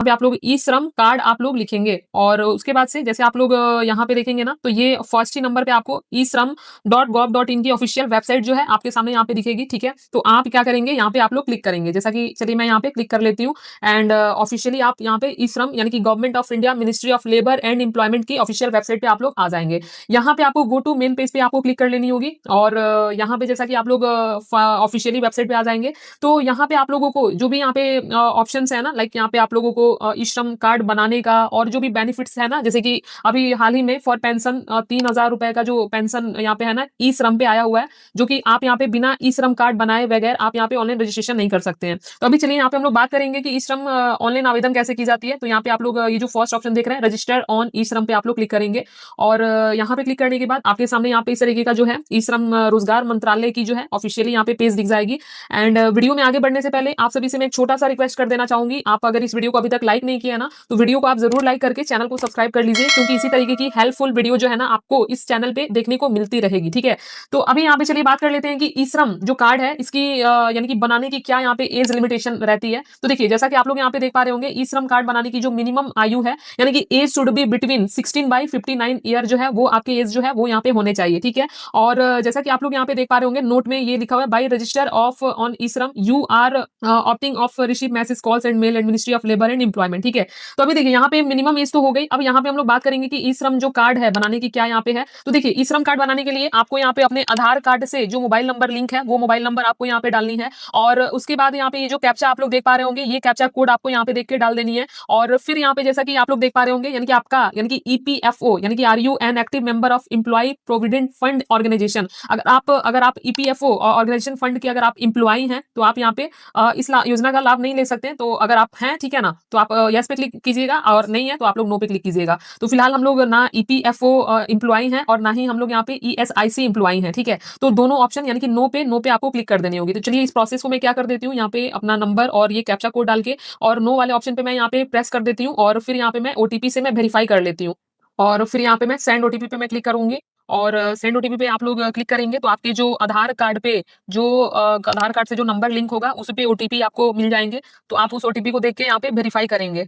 पे आप लोग ई श्रम कार्ड आप लोग लिखेंगे और उसके बाद से जैसे आप लोग यहाँ पे देखेंगे ना, तो ये फर्स्ट ही नंबर पे आपको ई श्रम .gov.in की ऑफिशियल वेबसाइट जो है आपके सामने यहाँ पे दिखेगी, ठीक है। तो आप क्या करेंगे, यहाँ पे आप लोग क्लिक करेंगे। जैसा कि चलिए मैं यहाँ पे क्लिक कर लेती हूँ एंड ऑफिशियली आप यहाँ पे ई श्रम यानी कि government of India ministry of labour and employment की ऑफिशियल वेबसाइट पे आप लोग आ जाएंगे। यहाँ पे आपको गो टू मेन पेज पे आपको क्लिक कर लेनी होगी और यहाँ पे जैसा कि आप लोग ऑफिशियली वेबसाइट पे आ जाएंगे, तो यहाँ पे आप लोगों को जो भी यहाँ पे ऑप्शंस है ना, लाइक यहाँ पे आप लोगों को ई श्रम कार्ड बनाने का और जो भी बेनिफिट्स है ना, जैसे कि अभी हाल ही में फॉर पेंशन 3,000 रुपए का जो पेंशन यहाँ पे है ना, ई श्रम पे आया हुआ है, जो कि आप यहाँ पे बिना ई श्रम कार्ड बनाए बगैर आप यहाँ पे ऑनलाइन रजिस्ट्रेशन नहीं कर सकते हैं। तो अभी चलिए यहाँ पे हम लोग बात करेंगे कि ई श्रम ऑनलाइन आवेदन कैसे की जाती है। तो यहाँ पे आप लोग ये जो फर्स्ट ऑप्शन देख रहे हैं, रजिस्टर ऑन ई श्रम पे आप लोग क्लिक करेंगे और यहाँ पे क्लिक करने के बाद आपके सामने यहाँ पे इस तरीके का जो है ई श्रम रोजगार मंत्रालय की जो है ऑफिशियली यहाँ पे पेज दिख जाएगी। एंड वीडियो में आगे बढ़ने से पहले आप सभी से मैं एक छोटा सा रिक्वेस्ट कर देना चाहूंगी, आप अगर इस वीडियो को अभी तक लाइक नहीं किया ना, तो वीडियो को आप जरूर लाइक करके चैनल को सब्सक्राइब कर लीजिए, क्योंकि इसी तरीके की हेल्पफुल वीडियो जो है ना आपको इस चैनल पे देखने को मिलती रहेगी, ठीक है। तो अभी यहाँ पे चलिए बात कर लेते हैं कि ई श्रम जो कार्ड है इसकी यानी कि बनाने की क्या यहाँ पे एज लिमिटेशन रहती है। तो देखिए जैसा कि आप लोग यहाँ पे देख पा रहे होंगे, ई श्रम कार्ड बनाने की जो मिनिमम आयु है, यानी कि age should be between 16/59 year जो है वो आपकी एज जो है वो यहाँ पे होने चाहिए, ठीक है। और जैसा कि आप लोग यहाँ पे देख पा रहे होंगे, नोट में ये लिखा हुआ है, by register of on E Shram you are opting of receive message calls and mail and ministry of labour and employment, ठीक है। तो अभी देखिए यहाँ पे मिनिमम एज तो हो गई। अब यहाँ पे हम लोग बात करेंगे कि ई श्रम जो कार्ड है बनाने की क्या यहाँ पे है। तो देखिए ई श्रम कार्ड बनाने के लिए आपको यहाँ पे अपने आधार कार्ड से जो मोबाइल नंबर लिंक है वो मोबाइल नंबर आपको यहाँ पे डालनी है और उसके बाद यहाँ पे ये जो कैप्चा आप लोग देख पा रहे होंगे, ये कैप्चा कोड आपको यहाँ पे देख के डाल देनी है। और फिर यहाँ पे जैसा कि आप लोग देख पा रहे होंगे, यानी कि आपका यानी कि ईपीएफओ यानी कि are you an active member of employ provident fund organisation, अगर आप ईपीएफओ ऑर्गेनाइजेशन फंड के अगर आप एम्प्लॉय हैं तो आप यहाँ पे इस योजना का लाभ नहीं ले सकते। तो अगर आप हैं, ठीक है ना, तो आप यस पे क्लिक कीजिएगा और नहीं है तो आप लोग नो पे क्लिक कीजिएगा। तो फिलहाल हम लोग ना ईपीएफओ एम्प्लॉय हैं और ना ही हम लोग यहाँ पे ईएसआईसी एम्प्लॉय हैं, ठीक है। तो दोनों ऑप्शन यानी कि नो पे आपको क्लिक कर देनी होगी। तो चलिए इस प्रोसेस को मैं क्या कर देती हूँ, यहाँ पे अपना नंबर और ये कैप्चा कोड डाल के और नो वाले ऑप्शन पे मैं यहाँ पे प्रेस कर देती हूँ और फिर यहाँ पे मैं ओटीपी से मैं वेरीफाई कर लेती हूँ और फिर यहाँ पे मैं सेंड ओटीपी पे मैं क्लिक करूंगी और सेंड ओटीपी पे आप लोग क्लिक करेंगे तो आपके जो आधार कार्ड पे जो आधार कार्ड से जो नंबर लिंक होगा उस पे ओटीपी आपको मिल जाएंगे। तो आप उस ओटीपी को देख के यहाँ पे वेरीफाई करेंगे।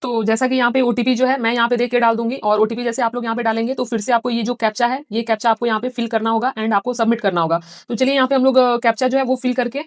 तो जैसा कि यहाँ पे ओटीपी जो है मैं यहाँ पे देख के डाल दूंगी और ओटीपी जैसे आप लोग यहाँ पे डालेंगे तो फिर से आपको ये जो कैप्चा है, ये कैप्चा आपको यहाँ पे फिल करना होगा एंड आपको सबमिट करना होगा। तो चलिए यहाँ पे हम लोग कैप्चा जो है वो फिल करके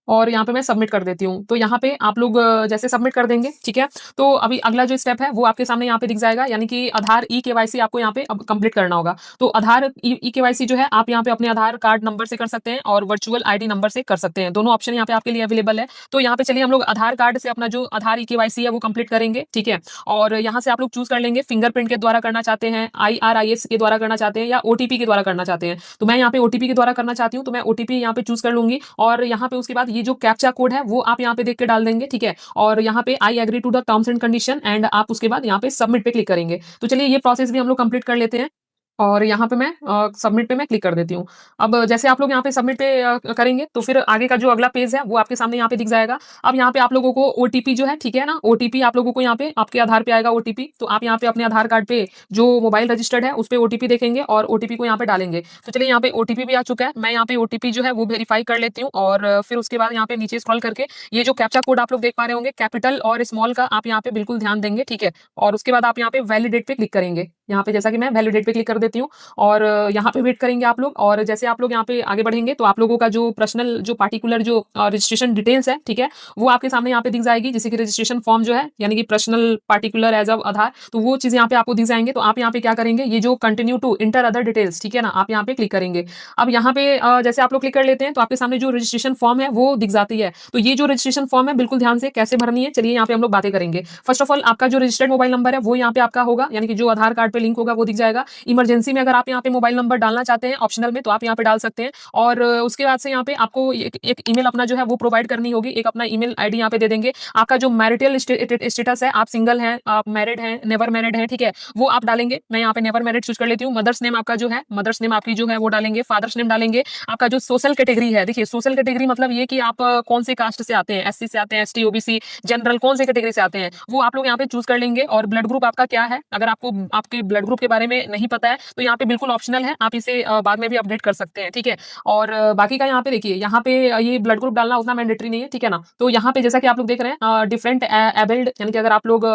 और यहाँ पे मैं सबमिट कर देती हूँ। तो यहाँ पे आप लोग जैसे सबमिट कर देंगे, ठीक है। तो अभी अगला जो स्टेप है वो आपके सामने यहाँ पे दिख जाएगा, यानी कि आधार ई केवाईसी आपको यहाँ पे अब कंप्लीट करना होगा। तो आधार ई केवाईसी जो है आप यहाँ पे अपने आधार कार्ड नंबर से कर सकते हैं और वर्चुअल आईडी नंबर से कर सकते हैं। दोनों ऑप्शन यहाँ पे आपके लिए अवेलेबल है। तो यहाँ पे चलिए हम लोग आधार कार्ड से अपना जो आधार ई केवाईसी है वो कंप्लीट करेंगे, ठीक है। और यहाँ से आप लोग चूज कर लेंगे फिंगरप्रिंट के द्वारा करना चाहते हैं, IRIS के द्वारा करना चाहते हैं या ओटीपी के द्वारा करना चाहते हैं। तो मैं यहाँ पे ओटीपी के द्वारा करना चाहती हूँ, तो मैं ओटीपी यहाँ पे चूज कर लूंगी और यहाँ पे उसके बाद ये जो कैप्चा कोड है वो आप यहाँ पे देख के डाल देंगे, ठीक है। और यहाँ पे I agree to the terms and condition एंड आप उसके बाद यहाँ पे सबमिट पे क्लिक करेंगे। तो चलिए ये प्रोसेस भी हम लोग कंप्लीट कर लेते हैं और यहाँ पे मैं सबमिट पे मैं क्लिक कर देती हूँ। अब जैसे आप लोग यहाँ पे सबमिट पे करेंगे तो फिर आगे का जो अगला पेज है वो आपके सामने यहाँ पे दिख जाएगा। अब यहाँ पे आप लोगों को ओटीपी जो है, ठीक है ना, ओटीपी आप लोगों को यहाँ पे आपके आधार पे आएगा ओटीपी। तो आप यहाँ पे अपने आधार कार्ड पे जो मोबाइल रजिस्टर्ड है उस पर ओटीपी देखेंगे और ओटीपी को यहाँ पे डालेंगे। तो चलिए यहाँ पे ओटीपी भी आ चुका है, मैं यहाँ पे ओटीपी जो है वो वेरीफाई कर लेती हूँ और फिर उसके बाद यहाँ पे नीचे स्क्रॉल करके ये जो कैप्चा कोड आप लोग देख पा रहे होंगे कैपिटल और स्मॉल का आप यहाँ पे बिल्कुल ध्यान देंगे, ठीक है। और उसके बाद आप यहाँ पे वैलिडेट पे क्लिक करेंगे। यहाँ पे जैसा कि मैं वैलिडेट पे क्लिक कर देती हूँ और यहाँ पे वेट करेंगे आप लोग। और जैसे आप लोग यहाँ पे आगे बढ़ेंगे तो आप लोगों का जो पर्सनल जो पार्टिकुलर जो रजिस्ट्रेशन डिटेल्स है, ठीक है, वो आपके सामने यहाँ पे दिख जाएगी, जैसे कि रजिस्ट्रेशन फॉर्म जो है यानी कि पर्सनल पार्टिकुलर एज ऑफ आधार, तो वो चीजें यहाँ पे आपको दिख जाएंगे। तो आप यहाँ पे क्या करेंगे, ये जो continue to enter other details, ठीक है ना, आप यहाँ पे क्लिक करेंगे। अब यहाँ पे जैसे आप लोग क्लिक कर लेते हैं तो आपके सामने जो रजिस्ट्रेशन फॉर्म है वो दिख जाती है। तो ये जो रजिस्ट्रेशन फॉर्म है बिल्कुल ध्यान से कैसे भरनी है, चलिए यहाँ पे हम लोग बातें करेंगे। फर्स्ट ऑफ ऑल आपका जो रजिस्टर्ड मोबाइल नंबर है वो यहाँ पे आपका होगा, यानी कि जो आधार कार्ड पे लिंक होगा वो दिख जाएगा। इमरजेंसी में अगर आप यहाँ पे मोबाइल नंबर डालना चाहते हैं ऑप्शनल में तो आप यहाँ पे डाल सकते हैं। और उसके बाद से यहाँ पे आपको एक ईमेल अपना जो है वो प्रोवाइड करनी होगी, एक अपना ईमेल आईडी यहाँ पे दे देंगे। आपका जो मैरिटल स्टेटस है, आप सिंगल हैं, आप मैरिड हैं, नेवर मैरिड हैं, ठीक है, वो आप डालेंगे। मैं यहाँ पे नेवर मैरिड चूज कर लेती हूँ। मदर्स नेम आपका जो है, मदर्स नेम आपकी जो है वो डालेंगे। फादर्स नेम डालेंगे। आपका जो सोशल कैटेगरी है, देखिए सोशल कैटेगरी मतलब ये कि आप कौन से कास्ट से आते हैं, SC से आते हैं, ST OBC जनरल, कौन से कैटेगरी से आते हैं वो आप लोग यहाँ पे चूज कर लेंगे। और ब्लड ग्रुप आपका क्या है, अगर आपको आपके ब्लड ग्रुप के बारे में नहीं पता है तो यहाँ पे बिल्कुल ऑप्शनल है, आप इसे बाद में भी अपडेट कर सकते हैं, ठीक है। और बाकी का यहाँ पे देखिए, यहाँ पे ये ब्लड ग्रुप डालना उतना मैंडेटरी नहीं है, ठीक है ना। तो यहाँ पे जैसा कि आप लोग देख रहे हैं डिफरेंट एबल्ड, यानी कि अगर आप लोग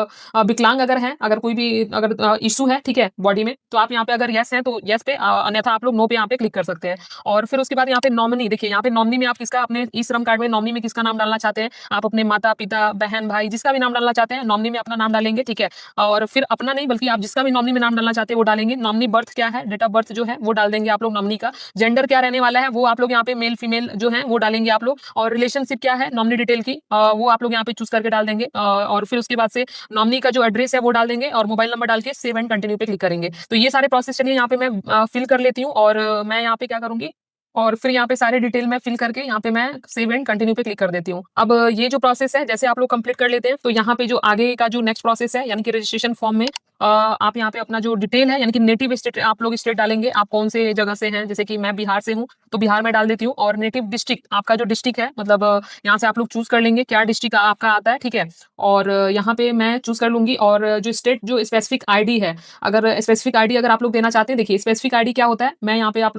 विकलांग अगर हैं, अगर कोई भी अगर इशू है, ठीक है, बॉडी में, तो आप यहाँ पे अगर यस है तो यस पे, अन्यथा आप लोग नो पे यहाँ पे क्लिक कर सकते हैं। और फिर उसके बाद यहाँ पे नॉमिनी, देखिए यहाँ पे नॉमिनी में आप किसका, अपने ई श्रम कार्ड में नॉमिनी में किसका नाम डालना चाहते हैं, आप अपने माता पिता बहन भाई जिसका भी नाम डालना चाहते हैं नॉमिनी में अपना नाम डालेंगे, ठीक है। और फिर अपना नहीं बल्कि आप जिसका भी नॉमिनी में नाम डालना चाहते हैं वो डालेंगे। नॉमिनी बर्थ क्या है, डेट ऑफ बर्थ जो है वो डाल देंगे आप लोग नॉमिनी का। जेंडर क्या रहने वाला है वो आप लोग यहाँ पे मेल फीमेल जो है वो डालेंगे आप लोग। और रिलेशनशिप क्या है नॉमिनी डिटेल की, वो आप लोग यहाँ पे चूज करके डाल देंगे। और फिर उसके बाद से नॉमिनी का जो एड्रेस है वो डाल देंगे और मोबाइल नंबर डाल के सेव एंड कंटिन्यू पे क्लिक करेंगे। तो ये सारे प्रोसेस चलिए यहाँ पे मैं फिल कर लेती हूँ और मैं यहाँ पे क्या करूंगी, और फिर यहाँ पे सारे डिटेल में फिल करके यहाँ पे मैं सेव एंड कंटिन्यू पे क्लिक कर देती हूँ। अब ये जो प्रोसेस है जैसे आप लोग कंप्लीट कर लेते हैं तो यहाँ पे जो आगे का जो नेक्स्ट प्रोसेस है, यानी कि रजिस्ट्रेशन फॉर्म में आप यहाँ पे अपना जो डिटेल है, यानी कि नेटिव स्टेट आप लोग स्टेट डालेंगे, आप कौन से जगह से हैं। जैसे कि मैं बिहार से हूँ तो बिहार में डाल देती हूँ। और नेटिव डिस्ट्रिक्ट, आपका जो डिस्ट्रिक्ट है, मतलब यहाँ से आप लोग चूज कर लेंगे क्या डिस्ट्रिक्ट आपका आता है, ठीक है। और यहाँ पे मैं चूज कर लूंगी। और जो स्टेट जो स्पेसिफिक आईडी है, अगर स्पेसिफिक आईडी अगर आप लोग देना चाहते हैं, देखिए स्पेसिफिक आईडी क्या होता है, मैं यहाँ पे आप,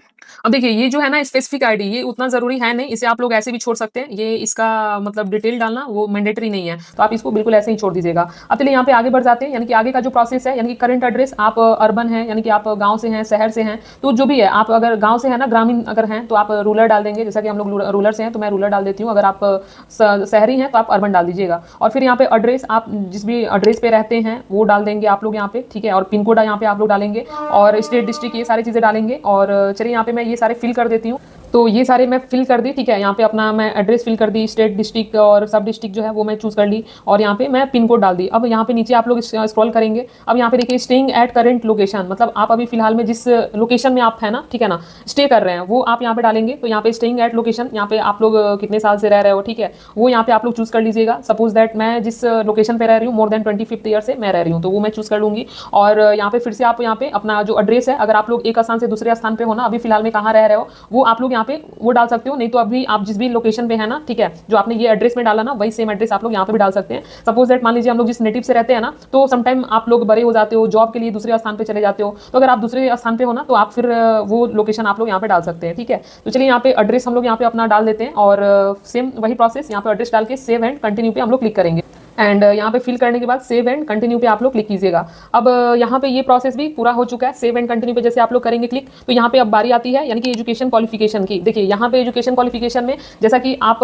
अब देखिए ये जो है ना स्पेसिफिक आईडी, ये उतना जरूरी है नहीं, इसे आप लोग ऐसे भी छोड़ सकते हैं। ये इसका मतलब डिटेल डालना वो मैंडेटरी नहीं है, तो आप इसको बिल्कुल ऐसे ही छोड़ दीजिएगा। अब चलिए यहाँ पे आगे बढ़ जाते हैं, यानी कि आगे का जो प्रोसेस है, यानी कि करंट एड्रेस, आप अर्बन है यानी कि आप गांव से हैं, शहर से हैं, तो जो भी है, आप अगर गांव से है ना, ग्रामीण अगर हैं तो आप रूरल डाल देंगे। जैसा कि हम लोग रूरल से हैं तो मैं रूरल डाल देती हूँ। अगर आप शहरी हैं तो आप अर्बन डाल दीजिएगा। और फिर यहाँ पे एड्रेस, आप जिस भी एड्रेस पे रहते हैं वो डाल देंगे आप लोग यहाँ पे, ठीक है। और पिन कोड यहाँ पे आप लोग डालेंगे और स्टेट डिस्ट्रिक्ट ये सारी चीजें डालेंगे। और चलिए यहाँ पे मैं ये सारे फिल कर देती हूँ। तो ये सारे मैं फिल कर दी, ठीक है। यहाँ पे अपना मैं एड्रेस फिल कर दी, स्टेट डिस्ट्रिक्ट और सब डिस्ट्रिक्ट जो है वो मैं चूज कर ली, और यहाँ पे मैं पिन कोड डाल दी। अब यहाँ पे नीचे आप लोग स्क्रॉल करेंगे, अब यहाँ पे देखिए स्टेइंग एट करंट लोकेशन, मतलब आप अभी फिलहाल में जिस लोकेशन में आप है ना, ठीक है ना, स्टे कर रहे हैं, वो आप यहाँ पे डालेंगे। तो यहाँ पे स्टेइंग एट लोकेशन, यहाँ पे आप लोग कितने साल से रह रहे हो, ठीक है, वो यहाँ पे आप लोग चूज कर लीजिएगा। सपोज दैट मैं जिस लोकेशन पे रह रही हूँ मोर देन 25th ईयर से मैं रह रही हूँ, तो वो मैं चूज कर लूंगी। और यहाँ पे फिर से आप यहाँ पे अपना जो एड्रेस है, अगर आप लोग एक स्थान से दूसरे स्थान पे हो ना, अभी फिलहाल में कहाँ रह रहे हो वो आप लोग यहाँ पे वो डाल सकते हो। नहीं तो अभी आप जिस भी लोकेशन पे है ना, ठीक है, जो आपने ये एड्रेस में डाला ना, वही सेम एड्रेस आप लोग यहाँ पे भी डाल सकते हैं। सपोज दैट मान लीजिए हम लोग जिस नेटिव से रहते हैं ना, तो समटाइम आप लोग बड़े हो जाते हो, जॉब के लिए दूसरे स्थान पे चले जाते हो, तो अगर आप दूसरे स्थान पे हो ना तो आप फिर वो लोकेशन आप लोग यहाँ पे डाल सकते हैं, ठीक है। तो चलिए यहाँ पे एड्रेस हम लोग यहाँ पे अपना डाल देते हैं और सेम वही प्रोसेस यहाँ पे एड्रेस डाल के सेव एंड कंटिन्यू पे हम लोग क्लिक करेंगे। एंड यहाँ पे फिल करने के बाद सेव एंड कंटिन्यू पे आप लोग क्लिक कीजिएगा। अब यहाँ पे ये प्रोसेस भी पूरा हो चुका है। सेव एंड कंटिन्यू पे जैसे आप लोग करेंगे क्लिक, तो यहाँ पे अब बारी आती है यानी कि एजुकेशन क्वालिफिकेशन की। देखिए यहाँ पे एजुकेशन क्वालिफिकेशन में जैसा कि आप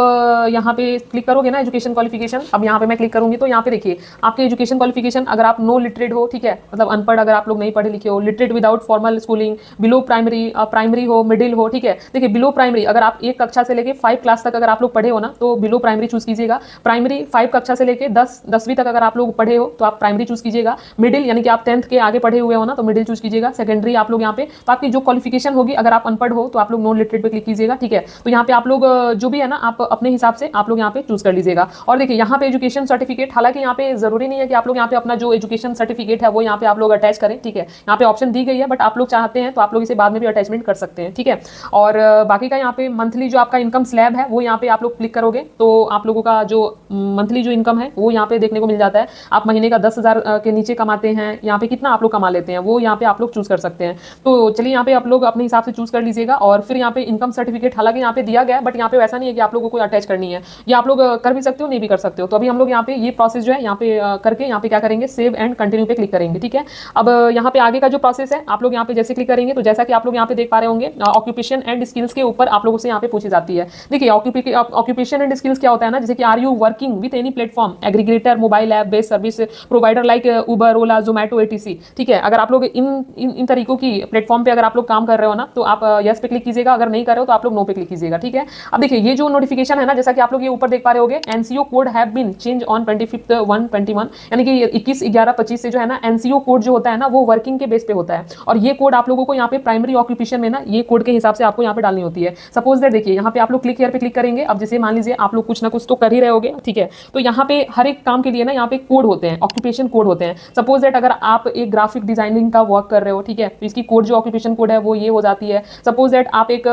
यहाँ पे क्लिक करोगे ना एजुकेशन क्वालिफिकेशन, अब यहाँ पे मैं क्लिक करूंगी तो यहाँ पे देखिए आपके एजुकेशन क्वालिफिकेशन, अगर आप नो लिटरेट हो, ठीक है, मतलब अनपढ़ अगर आप लोग नहीं पढ़े लिखे हो, literate without formal schooling, below primary, primary हो, मिडिल हो, ठीक है। देखिए बिलो प्राइमरी अगर आप 1 कक्षा से लेके 5 क्लास तक अगर आप लोग पढ़े हो ना तो बिलो प्राइमरी चूज कीजिएगा। प्राइमरी 5 कक्षा से लेके 10वीं तक अगर आप लोग पढ़े हो तो आप प्राइमरी चूज कीजिएगा। मिडिल यानी कि आप 10th के आगे पढ़े हुए हो ना तो मिडिल चूज कीजिएगा। सेकेंडरी आप लोग यहाँ पे, तो आपकी जो क्वालिफिकेशन होगी, अगर आप अनपढ़ हो तो आप लोग नॉन लिटरेट पे क्लिक कीजिएगा, ठीक है। तो यहाँ पे आप लोग जो भी है ना आप अपने हिसाब से आप लोग यहाँ पे चूज कर लीजिएगा। और देखिए यहाँ पे एजुकेशन सर्टिफिकेट, हालांकि यहाँ पे जरूरी नहीं है कि आप लोग यहाँ पे अपना जो एजुकेशन सर्टिफिकेट है वो यहाँ पे आप लोग अटैच करें, ठीक है। यहाँ पे ऑप्शन दी गई है, बट आप लोग चाहते हैं तो आप लोग इसे बाद में भी अटैचमेंट कर सकते हैं, ठीक है। और बाकी का यहाँ पे मंथली जो आपका इनकम स्लैब है वो यहाँ पे आप लोग क्लिक करोगे तो आप लोगों का जो मंथली जो इनकम है वो यहाँ पे देखने को मिल जाता है। आप महीने का 10,000 के नीचे कमाते हैं, यहाँ पे कितना आप लोग कमा लेते हैं वो यहाँ पे आप लोग चूज कर सकते हैं। तो चलिए यहाँ पे आप लोग अपने हिसाब से चूज कर लीजिएगा। और फिर यहाँ पे इनकम सर्टिफिकेट हालांकि यहाँ पे दिया गया है, बट यहाँ पे वैसा नहीं है कि आप लोगों को अटैच करनी है, ये आप लोग कर भी सकते हो, नहीं भी कर सकते हो। तो अभी हम लोग यहाँ पे ये प्रोसेस जो है यहाँ पे करके यहाँ पे क्या करेंगे, सेव एंड कंटिन्यू पे क्लिक करेंगे, ठीक है। अब यहाँ पे आगे का जो प्रोसेस है आप लोग यहाँ पे जैसे क्लिक करेंगे तो जैसा कि आप लोग यहाँ पे देख पा रहे होंगे ऑक्यूपेशन एंड स्किल्स के ऊपर आप लोगों से यहाँ पे पूछी जाती है। देखिए ऑक्यूपेशन एंड स्किल्स क्या होता है ना, जैसे कि are you working with any platform, aggregator, mobile app based service provider like Uber, Ola, Zomato, ATC, ठीक है। अगर आप लोग इन तरीकों की प्लेटफॉर्म पे अगर आप लोग काम कर रहे हो ना तो आप यस पे क्लिक कीजिएगा, अगर नहीं कर रहे हो तो आप लोग नो पे क्लिक कीजिएगा, ठीक है। अब देखिए ये जो नोटिफिकेशन है ना, जैसा कि आप लोग ये ऊपर देख पा रहे होंगे, NCO code have been change on 25/1/21, यानी कि 21/11/25 से जो है ना एनसीओ कोड जो होता है ना वो वर्किंग के बेस पे होता है। और ये कोड आप लोगों को यहाँ पे प्राइमरी ऑक्यूपेशन में ना ये कोड के हिसाब से आपको यहाँ पे डालनी होती है। सपोज दैट देखिए यहाँ पे आप लोग क्लिक हियर पे क्लिक करेंगे। अब जैसे मान लीजिए आप लोग कुछ ना कुछ तो कर ही रहे होगे, ठीक है, तो यहाँ पे हर एक काम के लिए ना यहाँ पे कोड होते हैं, ऑक्यूपेशन कोड होते हैं। सपोज दैट अगर आप एक ग्राफिक डिजाइनिंग का वर्क कर रहे हो, ठीक है, तो इसकी कोड जो ऑक्यूपेशन कोड है वो ये हो जाती है। सपोज दैट आप एक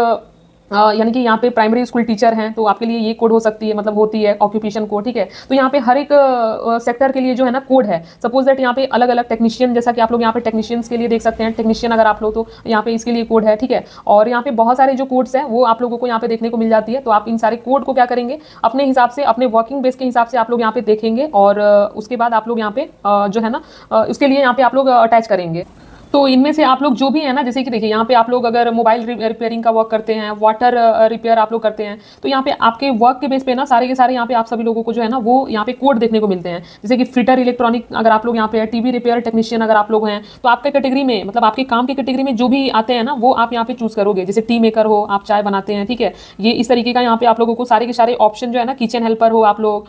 यानी कि यहाँ पे प्राइमरी स्कूल टीचर हैं तो आपके लिए ये कोड हो सकती है, मतलब होती है ऑक्यूपेशन कोड, ठीक है। तो यहाँ पे हर एक सेक्टर के लिए जो है ना कोड है। सपोज दैट यहाँ पे अलग अलग टेक्नीशियन, जैसा कि आप लोग यहाँ पे टेक्नीशियंस के लिए देख सकते हैं, टेक्नीशियन अगर आप लो तो यहाँ पे इसके लिए कोड है, ठीक है। और यहाँ पे बहुत सारे जो कोड्स हैं वो आप लोगों को यहाँ पे देखने को मिल जाती है। तो आप इन सारे कोड को क्या करेंगे, अपने हिसाब से, अपने वर्किंग बेस के हिसाब से आप लोग यहाँ पे देखेंगे और उसके बाद आप लोग यहाँ पे जो है ना उसके लिए यहाँ पे आप लोग अटैच करेंगे। तो इनमें से आप लोग जो भी है ना, जैसे कि देखिए यहाँ पे आप लोग अगर मोबाइल रिपेयरिंग का वर्क करते हैं, वाटर रिपेयर आप लोग करते हैं, तो यहाँ पे आपके वर्क के बेस पे ना सारे के सारे यहाँ पे आप सभी लोगों को जो है ना वो यहाँ पे कोड देखने को मिलते हैं। जैसे कि फिटर इलेक्ट्रॉनिक अगर आप लोग यहाँ पे टीवी रिपेयर टेक्नीशियन अगर आप लोग हैं, तो आपके कैटेगरी में, मतलब आपके काम की कैटेगरी में जो भी आते हैं ना वो आप यहाँ पे चूज करोगे। जैसे टी मेकर हो, आप चाय बनाते हैं, ठीक है, ये इस तरीके का यहाँ पे आप लोगों को सारे के सारे ऑप्शन जो है ना, किचन हेल्पर हो आप लोग,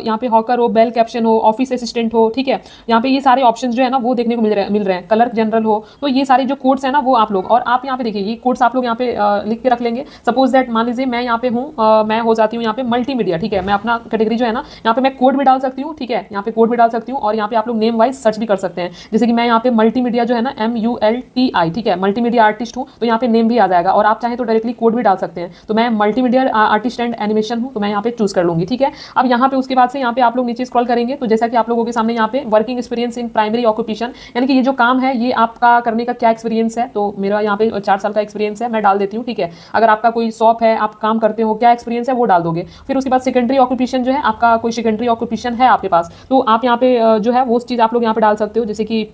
यहाँ पे हॉकर हो, बेल कैप्शन हो, ऑफिस असिस्टेंट हो, ठीक है, यहाँ पे ये सारे ऑप्शन जो है ना वो देखने को मिल रहे हैं। कलर जनरल हो, तो ये सारे जो कोड्स है ना वो आप लोग, और आप यहाँ पे देखिए ये कोड्स आप लोग यहाँ पे लिख के रख लेंगे। सपोज दैट मान लीजिए मैं यहाँ पे हूँ, मैं हो जाती हूँ यहाँ पे मल्टीमीडिया, ठीक है, मैं अपना कैटेगरी जो है ना यहाँ पे मैं कोड भी डाल सकती हूँ, ठीक है, यहाँ पे कोड भी डाल सकती हूँ और यहाँ पे आप लोग नेम वाइज सर्च भी कर सकते हैं। जैसे कि मैं यहाँ पे मल्टीमीडिया जो है ना MULTI, ठीक है, मल्टीमीडिया आर्टिस्ट हूँ, तो यहाँ पे नेम भी आ जाएगा और आप चाहें तो डायरेक्टली कोड भी डाल सकते हैं। तो मैं मल्टीमीडिया आर्टिस्ट एंड एनिमेशन हूँ, तो मैं यहाँ पे चूज कर लूंगी, ठीक है। अब यहाँ पे उसके बाद से यहाँ पे आप लोग नीचे स्क्रॉल करेंगे तो जैसा कि आप लोगों के सामने यहाँ पे working experience in primary occupation, यानी कि ये जो काम है ये आपका करने का क्या एक्सपीरियंस है। तो मेरा यहाँ पे 4 साल का एक्सपीरियंस है, मैं डाल देती हूँ, ठीक है। अगर आपका कोई शॉप है, आप काम करते हो, क्या एक्सपीरियंस है वो डाल दोगे। फिर उसके बाद सेकेंडरी ऑक्यूपेशन जो है, आपका कोई सेकेंडरी ऑक्यूपेशन है आपके पास, तो आप यहाँ पे जो है वो चीज़ आप लोग यहाँ पे डाल सकते हो। जैसे कि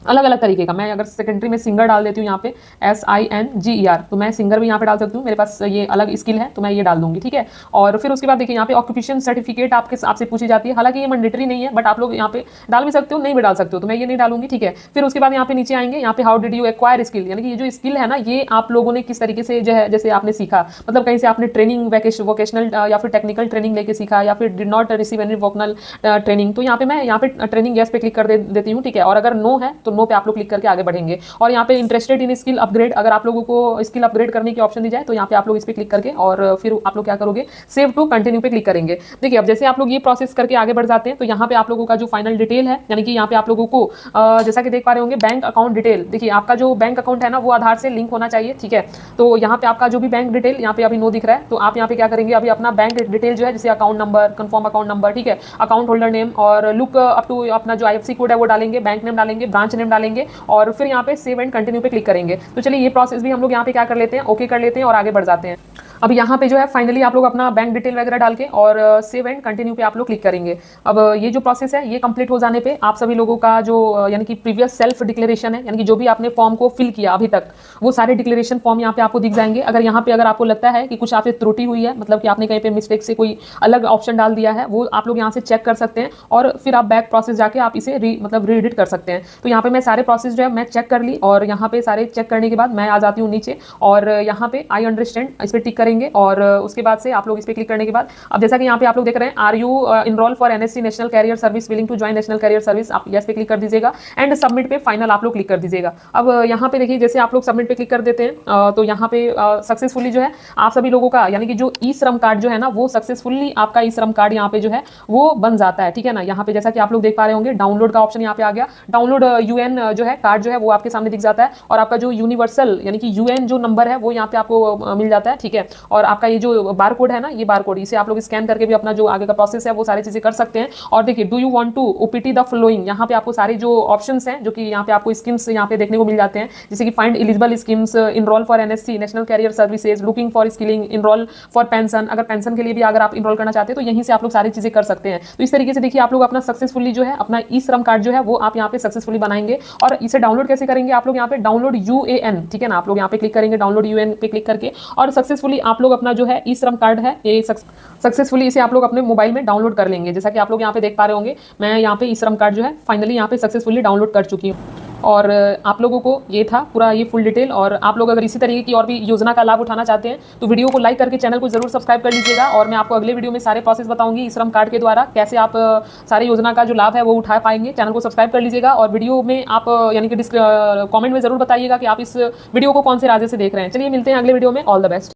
अलग अलग तरीके का, मैं अगर सेकेंडरी में सिंगर डाल देती हूँ यहाँ पे SINGER, तो मैं सिंगर भी यहाँ पे डाल सकती हूँ, मेरे पास ये अलग स्किल है तो मैं ये डाल दूंगी, ठीक है। और फिर उसके बाद देखिए यहाँ पे ऑक्यूपेशन सर्टिफिकेट आपसे पूछी जाती है, हालांकि ये मैंडेटरी नहीं है बट आप लोग यहाँ पे डाल भी सकते हो, नहीं भी डाल सकते हो, तो मैं ये नहीं डालूंगी, ठीक है। फिर उसके बाद यहाँ पे नीचे आएंगे, यहाँ पे how did you acquire skill, यानी कि ये जो स्किल है ना ये आप लोगों ने किस तरीके से जो है, जैसे आपने सीखा, मतलब कहीं से आपने ट्रेनिंग वोकेशनल या फिर टेक्निकल ट्रेनिंग लेके सीखा या फिर did not receive any vocal training, तो यहाँ पे मैं यहाँ पे ट्रेनिंग यस पे क्लिक कर देती हूँ, ठीक है। और अगर नो है तो नो पे आप लोग क्लिक करके आगे बढ़ेंगे। और यहाँ पे इंटरेस्टेड इन स्किल अपग्रेड, अगर आप लोगों को स्किल अपग्रेड करने की ऑप्शन दी जाए तो यहाँ पे आप लोग इस पे क्लिक करके और फिर आप लोग क्या करोगे, सेव टू कंटिन्यू पे क्लिक करेंगे। देखिए अब जैसे आप लोग ये प्रोसेस करके आगे बढ़ जाते हैं तो यहाँ पे आप लोगों का जो फाइनल डिटेल है, यानी कि यहाँ पे आप लोगों को जैसा कि देख पा रहे होंगे बैंक अकाउंट डिटेल, देखिए आपका जो बैंक अकाउंट है ना वो आधार से लिंक होना चाहिए, ठीक है। तो यहाँ पे आपका जो भी बैंक डिटेल यहाँ पे अभी नो दिख रहा है, तो आप यहाँ पे क्या करेंगे, अभी अपना बैंक डिटेल जो है, जैसे account number, confirm account number, ठीक है, अकाउंट होल्डर नेम और लुक अप टू अपना जो IFSC कोड है वो डालेंगे, बैंक नेम डालेंगे, ब्रांच नेम डालेंगे और फिर यहाँ पे सेव एंड कंटिन्यू पे क्लिक करेंगे। तो चलिए ये प्रोसेस भी हम लोग यहाँ पे क्या कर लेते हैं, ओके कर लेते हैं और आगे बढ़ जाते हैं। अब यहाँ पे जो है फाइनली आप लोग अपना बैंक डिटेल वगैरह डाल के और सेव एंड कंटिन्यू पे आप लोग क्लिक करेंगे। अब ये जो प्रोसेस है ये कंप्लीट हो जाने पे आप सभी लोगों का जो यानी कि प्रीवियस सेल्फ डिक्लेरेशन है, यानी कि जो भी आपने फॉर्म को फिल किया अभी तक, वो सारे डिक्लेरेशन फॉर्म यहाँ पे आपको दिख जाएंगे। अगर यहाँ पे अगर आपको लगता है कि कुछ आप त्रुटि हुई है, मतलब कि आपने कहीं पे मिस्टेक से कोई अलग ऑप्शन डाल दिया है, वो आप लोग यहाँ से चेक कर सकते हैं और फिर आप बैक प्रोसेस जाके आप इसे मतलब रीएडिट कर सकते हैं। तो यहाँ पे मैं सारे प्रोसेस जो है मैं चेक कर ली और यहाँ पे सारे चेक करने के बाद मैं आ जाती हूँ नीचे और यहाँ पे आई अंडरस्टैंड इस पर टिक करेंगे और उसके बाद से आप लोग इस पे क्लिक करने के बाद अब जैसा कि यहाँ पे आप लोग देख रहे हैं, are you enroll for NSC national career service, willing to join national career service, आप यस पे क्लिक कर दीजिएगा एंड सबमिट पे फाइनल आप लोग क्लिक कर दीजिएगा। अब यहाँ पे देखिए जैसे आप लोग सबमिट पे क्लिक कर देते हैं तो यहाँ पे सक्सेसफुली जो है आप सभी लोगों का यानी कि जो ई श्रम कार्ड जो है ना वो सक्सेसफुली आपका ई श्रम कार्ड यहाँ पे जो है वो बन जाता है, ठीक है ना। यहाँ पे जैसा कि आप लोग देख पा रहे होंगे डाउनलोड का ऑप्शन यहाँ पे आ गया, डाउनलोड UN जो है कार्ड जो है वो आपके सामने दिख जाता है और आपका जो यूनिवर्सल यानी कि UN जो नंबर है वो यहाँ पे आपको मिल जाता है, ठीक है। और आपका ये जो बार कोड है ना, ये बार कोड इसे आप लोग स्कैन करके भी अपना जो आगे का प्रोसेस है वो सारी चीजें कर सकते हैं। और देखिए do you want to OPT the following, यहाँ पे आपको सारे जो ऑप्शंस हैं जो कि यहाँ पे आपको स्कीम्स यहाँ पे देखने को मिल जाते हैं, जैसे कि find eligible schemes, enroll for NSC national career services, looking for skilling, enroll for pension, अगर पेंशन के लिए भी अगर आप इनरोल करना चाहते हैं तो यहीं से आप लोग सारी चीजें कर सकते हैं। तो इस तरीके से देखिए आप लोग अपना सक्सेसफुली जो है अपना ई श्रम कार्ड जो है वो आप यहाँ पे सक्सेसफुली बनाएंगे। और इसे डाउनलोड कैसे करेंगे, आप लोग यहाँ पे डाउनलोड UAN, ठीक है ना, आप लोग यहाँ पे क्लिक करेंगे डाउनलोड UN पे क्लिक करके और सक्सेसफुली आप लोग अपना जो है ई श्रम कार्ड है ये सक्सेसफुली इसे आप लोग अपने मोबाइल में डाउनलोड कर लेंगे। जैसा कि आप लोग यहाँ पे देख पा रहे होंगे मैं यहाँ पे ई श्रम कार्ड जो है फाइनली यहाँ पे सक्सेसफुली डाउनलोड कर चुकी हूँ। और आप लोगों को ये था पूरा ये फुल डिटेल। और आप लोग अगर इसी तरीके की और भी योजना का लाभ उठाना चाहते हैं तो वीडियो को लाइक करके चैनल को जरूर सब्सक्राइब कर लीजिएगा और मैं आपको अगले वीडियो में सारे प्रोसेस बताऊंगी ई श्रम कार्ड के द्वारा कैसे आप सारे योजना का जो लाभ है वो उठा पाएंगे। चैनल को सब्सक्राइब कर लीजिएगा और वीडियो में आप यानी कि कॉमेंट में जरूर बताइएगा कि आप इस वीडियो को कौन से राज्य से देख रहे हैं। चलिए मिलते हैं अगले वीडियो में, ऑल द बेस्ट।